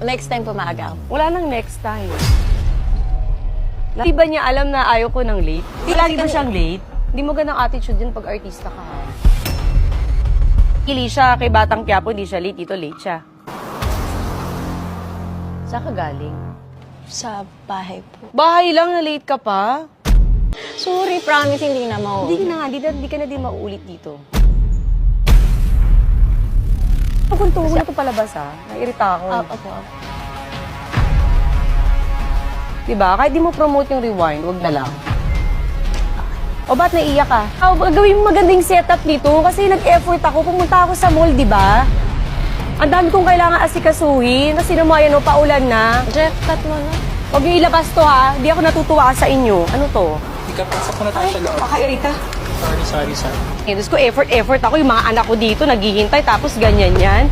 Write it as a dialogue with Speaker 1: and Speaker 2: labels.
Speaker 1: Next time pumaga ako.
Speaker 2: Wala nang next time. Di ba niya alam na ayaw ko ng late? Lagi ba siyang late? Hindi mo ganang attitude yun pag artista ka. Ili siya kay Batang Quiapo, di siya late. Dito late siya. Saan ka galing?
Speaker 1: Sa bahay po.
Speaker 2: Bahay lang na late ka pa?
Speaker 1: Sorry, promise hindi na mauwi.
Speaker 2: Hindi ka na din mauulit dito. Pagkuntungo na ito palabas Nairita ako.
Speaker 1: Opo.
Speaker 2: Diba? Kahit di mo promote yung rewind, wag na lang. O ba't naiyak ka? Gawin mo magandang setup dito kasi nag-effort ako. Pumunta ako sa mall, di ba? Ang dami kong kailangan asikasuhin. Kasi naman paulan na.
Speaker 1: Jeff, cut mo na.
Speaker 2: Huwag niyo ilabas to Di ako natutuwa sa inyo. Ano to?
Speaker 3: Ikapasok ko na tayo sa loob.
Speaker 2: Pakairita.
Speaker 3: Sorry.
Speaker 2: Tapos ko effort ako. Yung mga anak ko dito naghihintay tapos ganyan yan.